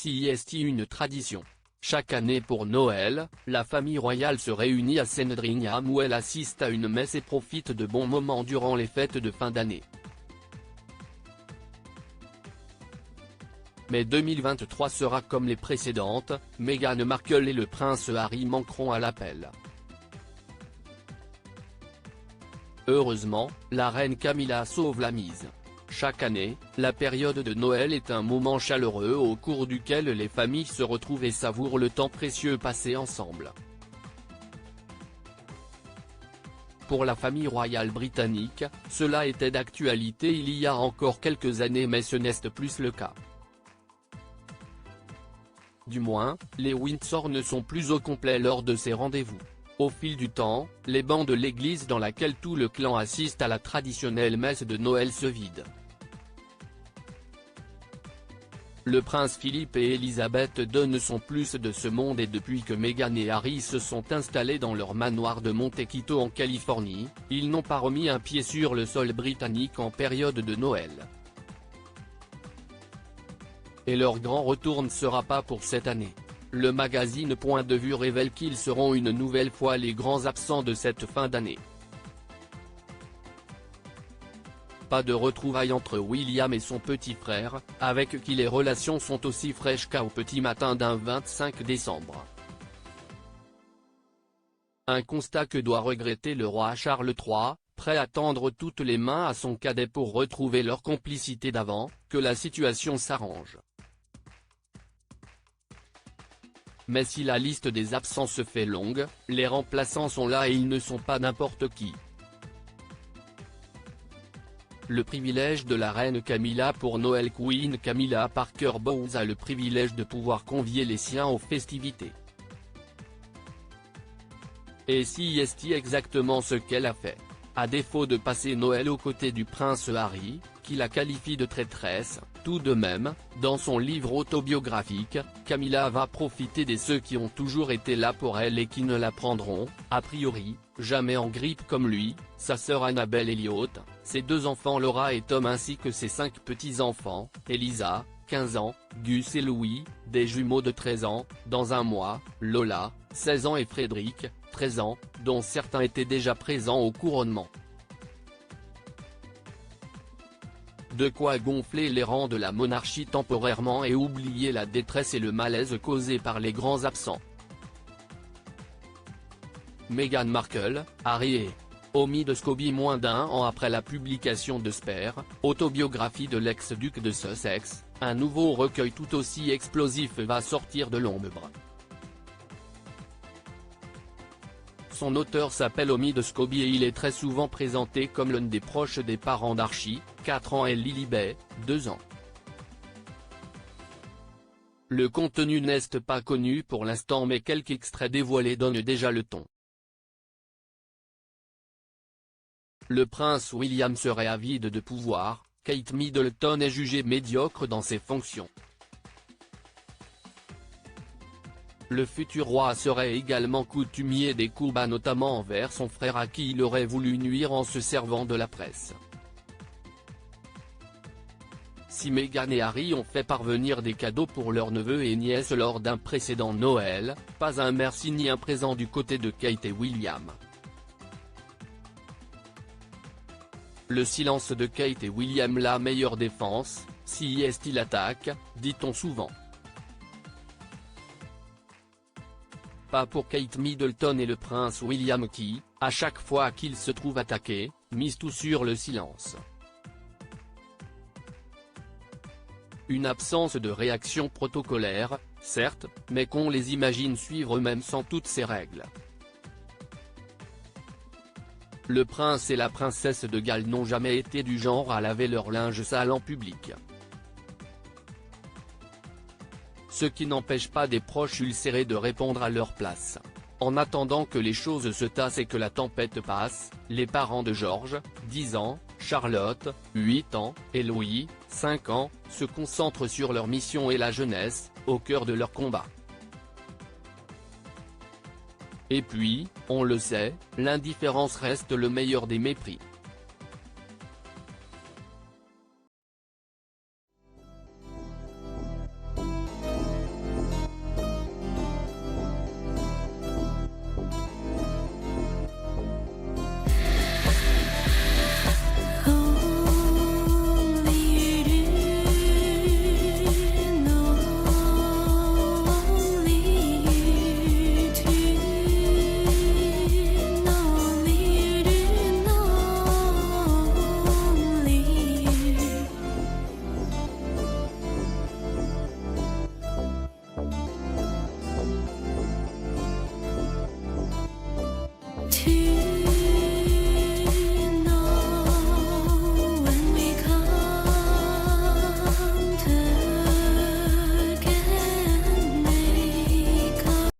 Si est une tradition. Chaque année pour Noël, la famille royale se réunit à Sandringham où elle assiste à une messe et profite de bons moments durant les fêtes de fin d'année. Mais 2023 sera comme les précédentes, Meghan Markle et le prince Harry manqueront à l'appel. Heureusement, la reine Camilla sauve la mise. Chaque année, la période de Noël est un moment chaleureux au cours duquel les familles se retrouvent et savourent le temps précieux passé ensemble. Pour la famille royale britannique, cela était d'actualité il y a encore quelques années mais ce n'est plus le cas. Du moins, les Windsor ne sont plus au complet lors de ces rendez-vous. Au fil du temps, les bancs de l'église dans laquelle tout le clan assiste à la traditionnelle messe de Noël se vident. Le prince Philippe et Elisabeth II ne sont plus de ce monde et depuis que Meghan et Harry se sont installés dans leur manoir de Montecito en Californie, ils n'ont pas remis un pied sur le sol britannique en période de Noël. Et leur grand retour ne sera pas pour cette année. Le magazine Point de Vue révèle qu'ils seront une nouvelle fois les grands absents de cette fin d'année. Pas de retrouvailles entre William et son petit frère, avec qui les relations sont aussi fraîches qu'au petit matin d'un 25 décembre. Un constat que doit regretter le roi Charles III, prêt à tendre toutes les mains à son cadet pour retrouver leur complicité d'avant, que la situation s'arrange. Mais si la liste des absents se fait longue, les remplaçants sont là et ils ne sont pas n'importe qui. Le privilège de la reine Camilla pour Noël. Queen Camilla Parker Bowles a le privilège de pouvoir convier les siens aux festivités. Et si est exactement ce qu'elle a fait. À défaut de passer Noël aux côtés du prince Harry, qui la qualifie de traîtresse, tout de même, dans son livre autobiographique, Camilla va profiter de ceux qui ont toujours été là pour elle et qui ne la prendront, a priori, jamais en grippe comme lui, sa sœur Annabelle Elliot, ses 2 enfants Laura et Tom ainsi que ses 5 petits-enfants, Elisa, 15 ans, Gus et Louis, des jumeaux de 13 ans, dans un mois, Lola, 16 ans et Frédéric, 13 ans, dont certains étaient déjà présents au couronnement. De quoi gonfler les rangs de la monarchie temporairement et oublier la détresse et le malaise causés par les grands absents. Meghan Markle, Harry et Omi de Scobie moins d'un an après la publication de Spare, autobiographie de l'ex-duc de Sussex, un nouveau recueil tout aussi explosif va sortir de l'ombre. Son auteur s'appelle Omi de Scobie et il est très souvent présenté comme l'un des proches des parents d'Archie, 4 ans et Lilibet, 2 ans. Le contenu n'est pas connu pour l'instant mais quelques extraits dévoilés donnent déjà le ton. Le prince William serait avide de pouvoir, Kate Middleton est jugée médiocre dans ses fonctions. Le futur roi serait également coutumier des coups bas notamment envers son frère à qui il aurait voulu nuire en se servant de la presse. Si Meghan et Harry ont fait parvenir des cadeaux pour leurs neveux et nièces lors d'un précédent Noël, pas un merci ni un présent du côté de Kate et William. Le silence de Kate et William la meilleure défense, si est-il attaque, dit-on souvent. Pas pour Kate Middleton et le prince William qui, à chaque fois qu'ils se trouvent attaqués, misent tout sur le silence. Une absence de réaction protocolaire, certes, mais qu'on les imagine suivre eux-mêmes sans toutes ces règles. Le prince et la princesse de Galles n'ont jamais été du genre à laver leur linge sale en public. Ce qui n'empêche pas des proches ulcérés de répondre à leur place. En attendant que les choses se tassent et que la tempête passe, les parents de George, 10 ans, Charlotte, 8 ans, et Louis, 5 ans, se concentrent sur leur mission et la jeunesse, au cœur de leur combat. Et puis, on le sait, l'indifférence reste le meilleur des mépris.